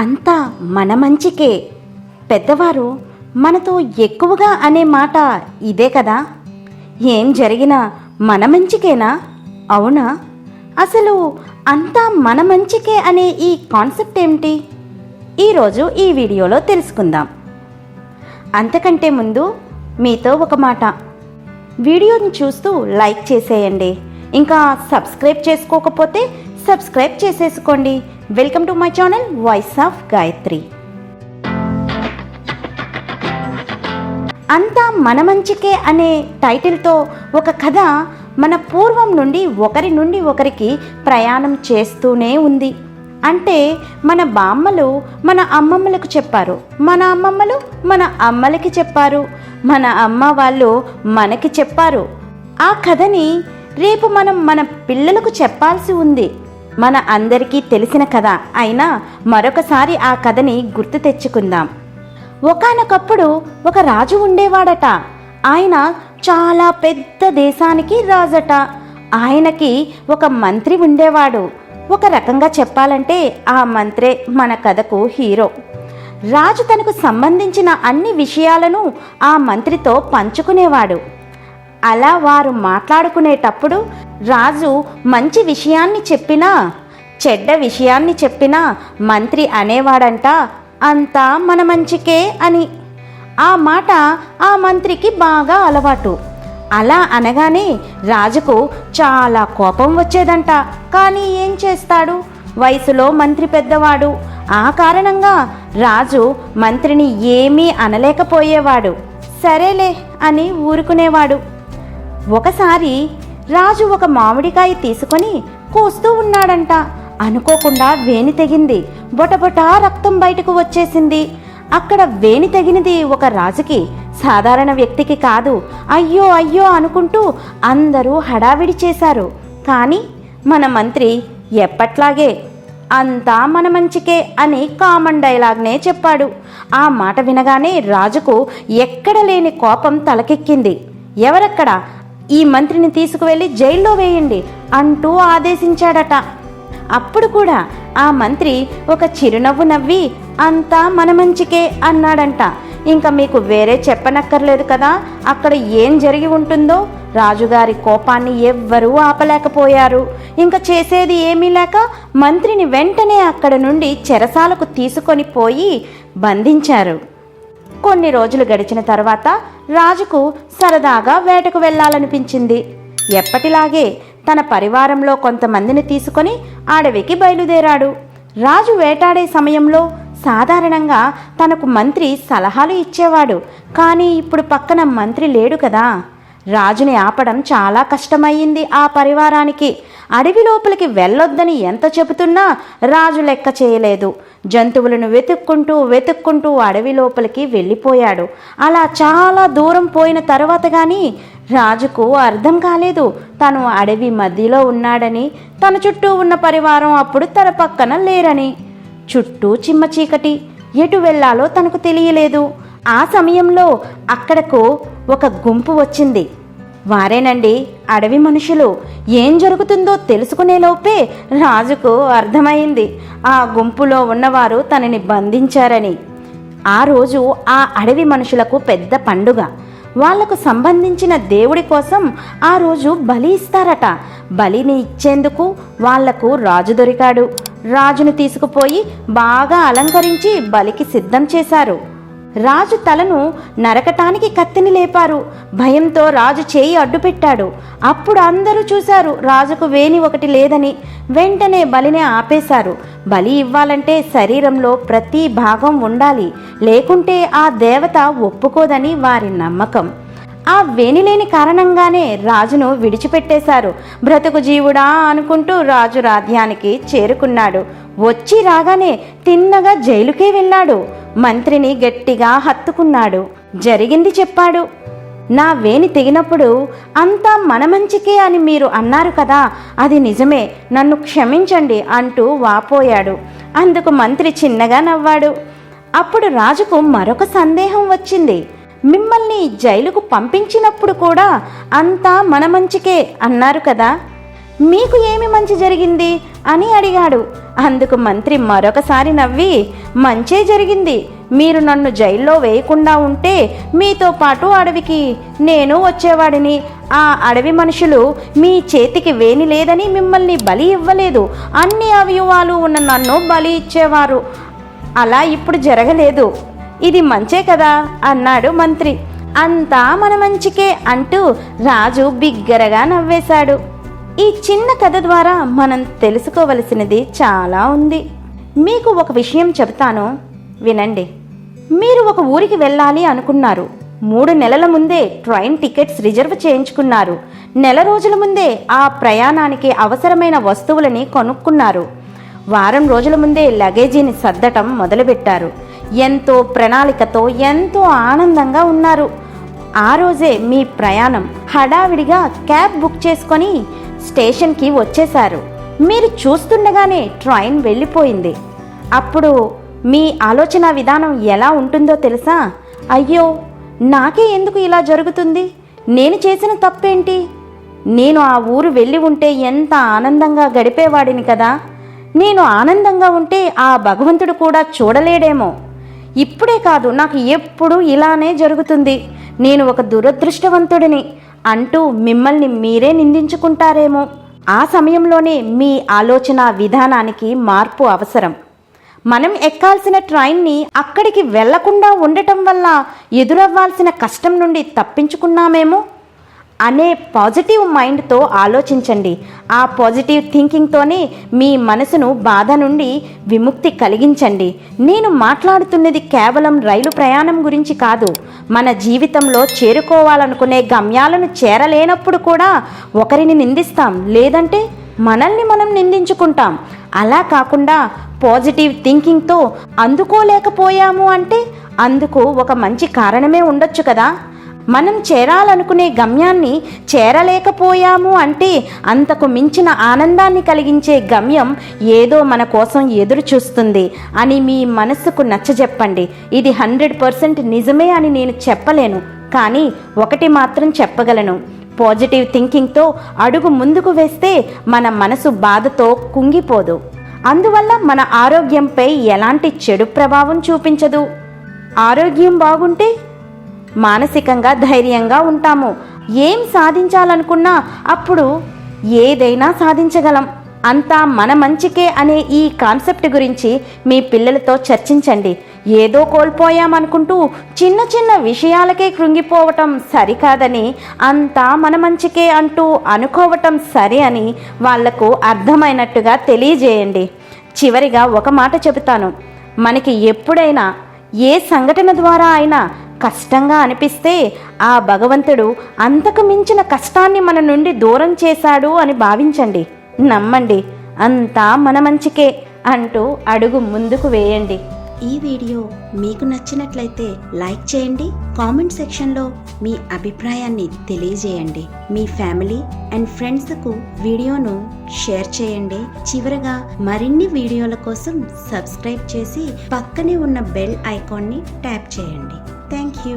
అంతా మన మంచికే. పెద్దవారు మనతో ఎక్కువగా అనే మాట ఇదే కదా. ఏం జరిగినా మన మంచికేనా? అవునా? అసలు అంతా మన మంచికే అనే ఈ కాన్సెప్ట్ ఏమిటి? ఈరోజు ఈ వీడియోలో తెలుసుకుందాం. అంతకంటే ముందు మీతో ఒక మాట, వీడియోని చూస్తూ లైక్ చేసేయండి. ఇంకా సబ్స్క్రైబ్ చేసుకోకపోతే సబ్స్క్రైబ్ చేసేసుకోండి. Welcome to my channel voice of Gayatri. అంతా మన మంచికే అనే టైటిల్తో ఒక కథ మన పూర్వం నుండి ఒకరి నుండి ఒకరికి ప్రయాణం చేస్తూనే ఉంది. అంటే మన బామ్మలు మన అమ్మమ్మలకు చెప్పారు, మన అమ్మమ్మలు మన అమ్మలకి చెప్పారు, మన అమ్మ వాళ్ళు మనకి చెప్పారు. ఆ కథని రేపు మనం మన పిల్లలకు చెప్పాల్సి ఉంది. మన అందరికీ తెలిసిన కథ అయినా మరొకసారి ఆ కథని గుర్తు తెచ్చుకుందాం. ఒకానొకప్పుడు ఒక రాజు ఉండేవాడట. ఆయన చాలా పెద్ద దేశానికి రాజట. ఆయనకి ఒక మంత్రి ఉండేవాడు. ఒక రకంగా చెప్పాలంటే ఆ మంత్రే మన కథకు హీరో. రాజు తనకు సంబంధించిన అన్ని విషయాలను ఆ మంత్రితో పంచుకునేవాడు. అలా వారు మాట్లాడుకునేటప్పుడు రాజు మంచి విషయాన్ని చెప్పినా చెడ్డ విషయాన్ని చెప్పినా మంత్రి అనేవాడంట, అంతా మన మంచికే అని. ఆ మాట ఆ మంత్రికి బాగా అలవాటు. అలా అనగానే రాజుకు చాలా కోపం వచ్చేదంట. కానీ ఏం చేస్తాడు, వయసులో మంత్రి పెద్దవాడు. ఆ కారణంగా రాజు మంత్రిని ఏమీ అనలేకపోయేవాడు. సరేలే అని ఊరుకునేవాడు. ఒకసారి రాజు ఒక మామిడికాయ తీసుకొని కోస్తూ ఉన్నాడంట. అనుకోకుండా వేణి తెగింది. బొటబొట రక్తం బయటకు వచ్చేసింది. అక్కడ వేణి తెగినది ఒక రాజుకి, సాధారణ వ్యక్తికి కాదు. అయ్యో అయ్యో అనుకుంటూ అందరూ హడావిడి చేశారు. కానీ మన మంత్రి ఎప్పట్లాగే అంతా మన మంచికే అని కామన్ డైలాగ్నే చెప్పాడు. ఆ మాట వినగానే రాజుకు ఎక్కడ లేని కోపం తలకెక్కింది. ఎవరక్కడ, ఈ మంత్రిని తీసుకువెళ్ళి జైల్లో వేయండి అంటూ ఆదేశించాడట. అప్పుడు కూడా ఆ మంత్రి ఒక చిరునవ్వు నవ్వి అంతా మన మంచికే అన్నాడంట. ఇంకా మీకు వేరే చెప్పనక్కర్లేదు కదా అక్కడ ఏం జరిగి ఉంటుందో. రాజుగారి కోపాన్ని ఎవ్వరూ ఆపలేకపోయారు. ఇంకా చేసేది ఏమీ లేక మంత్రిని వెంటనే అక్కడ నుండి చెరసాలకు తీసుకొని పోయి బంధించారు. కొన్ని రోజులు గడిచిన తర్వాత రాజుకు సరదాగా వేటకు వెళ్ళాలనిపించింది. ఎప్పటిలాగే తన పరివారంలో కొంతమందిని తీసుకొని అడవికి బయలుదేరాడు. రాజు వేటాడే సమయంలో సాధారణంగా తనకు మంత్రి సలహాలు ఇచ్చేవాడు. కానీ ఇప్పుడు పక్కన మంత్రి లేడు కదా. రాజుని ఆపడం చాలా కష్టమయ్యింది ఆ పరివారానికి. అడవి లోపలికి వెళ్ళొద్దని ఎంత చెబుతున్నా రాజు లెక్క చేయలేదు. జంతువులను వెతుక్కుంటూ అడవి లోపలికి వెళ్ళిపోయాడు. అలా చాలా దూరం పోయిన తర్వాత కానీ రాజుకు అర్థం కాలేదు తను అడవి మధ్యలో ఉన్నాడని. తన చుట్టూ ఉన్న పరివారం అప్పుడు తన పక్కన లేరని. చుట్టూ చిమ్మ చీకటి, ఎటు వెళ్ళాలో తనకు తెలియలేదు. ఆ సమయంలో అక్కడకు ఒక గుంపు వచ్చింది. వారేనండి అడవి మనుషులు. ఏం జరుగుతుందో తెలుసుకునేలోపే రాజుకు అర్థమైంది ఆ గుంపులో ఉన్నవారు తనని బంధించారని. ఆ రోజు ఆ అడవి మనుషులకు పెద్ద పండుగ. వాళ్లకు సంబంధించిన దేవుడి కోసం ఆ రోజు బలి ఇస్తారట. బలిని ఇచ్చేందుకు వాళ్లకు రాజు దొరికాడు. రాజును తీసుకుపోయి బాగా అలంకరించి బలికి సిద్ధం చేశారు. రాజు తలను నరకటానికి కత్తిని లేపారు. భయంతో రాజు చేయి అడ్డుపెట్టాడు. అప్పుడు అందరూ చూశారు రాజుకు వేణి ఒకటి లేదని. వెంటనే బలిని ఆపేశారు. బలి ఇవ్వాలంటే శరీరంలో ప్రతి భాగం ఉండాలి, లేకుంటే ఆ దేవత ఒప్పుకోదని వారి నమ్మకం. ఆ వేణి లేని కారణంగానే రాజును విడిచిపెట్టేశారు. బ్రతుకు జీవుడా అనుకుంటూ రాజు రాజ్యానికి చేరుకున్నాడు. వచ్చి రాగానే తిన్నగా జైలుకే వెళ్ళాడు. మంత్రిని గట్టిగా హత్తుకున్నాడు. జరిగింది చెప్పాడు. నా వేణి తెగినప్పుడు అంతా మన మంచికే అని మీరు అన్నారు కదా, అది నిజమే, నన్ను క్షమించండి అంటూ వాపోయాడు. అందుకు మంత్రి చిన్నగా నవ్వాడు. అప్పుడు రాజుకు మరొక సందేహం వచ్చింది. మిమ్మల్ని జైలుకు పంపించినప్పుడు కూడా అంతా మన మంచికే అన్నారు కదా, మీకు ఏమి మంచి జరిగింది అని అడిగాడు. అందుకు మంత్రి మరొకసారి నవ్వి, మంచే జరిగింది. మీరు నన్ను జైల్లో వేయకుండా ఉంటే మీతో పాటు అడవికి నేను వచ్చేవాడిని. ఆ అడవి మనుషులు మీ చేతికి వేని లేదని మిమ్మల్ని బలి ఇవ్వలేదు. అన్ని అవయవాలు ఉన్న నన్ను బలి ఇచ్చేవారు. అలా ఇప్పుడు జరగలేదు. ఇది మంచే కదా అన్నాడు మంత్రి. అంతా మన మంచికే అంటూ రాజు బిగ్గరగా నవ్వేశాడు. ఈ చిన్న కథ ద్వారా మనం తెలుసుకోవలసినది చాలా ఉంది. మీకు ఒక విషయం చెబుతాను, వినండి. మీరు ఒక ఊరికి వెళ్ళాలి అనుకున్నారు. 3 నెలల ముందే ట్రైన్ టికెట్స్ రిజర్వ్ చేయించుకున్నారు. నెల రోజుల ముందే ఆ ప్రయాణానికి అవసరమైన వస్తువులని కొనుక్కున్నారు. వారం రోజుల ముందే లగేజీని సర్దటం మొదలుపెట్టారు. ఎంతో ప్రణాళికతో ఎంతో ఆనందంగా ఉన్నారు. ఆ రోజే మీ ప్రయాణం. హడావిడిగా క్యాబ్ బుక్ చేసుకొని స్టేషన్కి వచ్చేశారు. మీరు చూస్తుండగానే ట్రైన్ వెళ్ళిపోయింది. అప్పుడు మీ ఆలోచన విధానం ఎలా ఉంటుందో తెలుసా? అయ్యో, నాకే ఎందుకు ఇలా జరుగుతుంది? నేను చేసిన తప్పేంటి? నేను ఆ ఊరు వెళ్ళి ఉంటే ఎంత ఆనందంగా గడిపేవాడిని కదా. నేను ఆనందంగా ఉంటే ఆ భగవంతుడు కూడా చూడలేడేమో. ఇప్పుడే కాదు, నాకు ఎప్పుడూ ఇలానే జరుగుతుంది. నేను ఒక దురదృష్టవంతుడిని అంటూ మిమ్మల్ని మీరే నిందించుకుంటారేమో. ఆ సమయంలోనే మీ ఆలోచన విధానానికి మార్పు అవసరం. మనం ఎక్కాల్సిన ట్రైన్ని అక్కడికి వెళ్లకుండా ఉండటం వల్ల ఎదురవ్వాల్సిన కష్టం నుండి తప్పించుకున్నామేమో అనే పాజిటివ్ మైండ్తో ఆలోచించండి. ఆ పాజిటివ్ థింకింగ్తోనే మీ మనసును బాధ నుండి విముక్తి కలిగించండి. నేను మాట్లాడుతున్నది కేవలం రైలు ప్రయాణం గురించి కాదు. మన జీవితంలో చేరుకోవాలనుకునే గమ్యాలను చేరలేనప్పుడు కూడా ఒకరిని నిందిస్తాం, లేదంటే మనల్ని మనం నిందించుకుంటాం. అలా కాకుండా పాజిటివ్ థింకింగ్తో అందుకోలేకపోయాము అంటే అందుకు ఒక మంచి కారణమే ఉండొచ్చు కదా. మనం చేరాలనుకునే గమ్యాన్ని చేరలేకపోయాము అంటే అంతకు మించిన ఆనందాన్ని కలిగించే గమ్యం ఏదో మన కోసం ఎదురు చూస్తుంది అని మీ మనసుకు నచ్చజెప్పండి. ఇది 100% నిజమే అని నేను చెప్పలేను, కానీ ఒకటి మాత్రం చెప్పగలను. పాజిటివ్ థింకింగ్తో అడుగు ముందుకు వేస్తే మన మనసు బాధతో కుంగిపోదు. అందువల్ల మన ఆరోగ్యంపై ఎలాంటి చెడు ప్రభావం చూపించదు. ఆరోగ్యం బాగుంటే మానసికంగా ధైర్యంగా ఉంటాము. ఏం సాధించాలనుకున్నా అప్పుడు ఏదైనా సాధించగలం. అంతా మన మంచికే అనే ఈ కాన్సెప్ట్ గురించి మీ పిల్లలతో చర్చించండి. ఏదో కోల్పోయామనుకుంటూ చిన్న చిన్న విషయాలకే కృంగిపోవటం సరికాదని, అంతా మన మంచికే అంటూ అనుకోవటం సరి అని వాళ్లకు అర్థమైనట్టుగా తెలియజేయండి. చివరిగా ఒక మాట చెబుతాను. మనకి ఎప్పుడైనా ఏ సంఘటన ద్వారా అయినా కష్టంగా అనిపిస్తే ఆ భగవంతుడు అంతకు మించిన కష్టాన్ని మన నుండి దూరం చేశాడు అని భావించండి. నమ్మండి, అంతా మన మంచికే అంటూ అడుగు ముందుకు వేయండి. ఈ వీడియో మీకు నచ్చినట్లయితే లైక్ చేయండి. కామెంట్ సెక్షన్లో మీ అభిప్రాయాన్ని తెలియజేయండి. మీ ఫ్యామిలీ అండ్ ఫ్రెండ్స్కు వీడియోను షేర్ చేయండి. చివరగా మరిన్ని వీడియోల కోసం సబ్స్క్రైబ్ చేసి పక్కనే ఉన్న బెల్ ఐకాన్ని ట్యాప్ చేయండి. Thank you.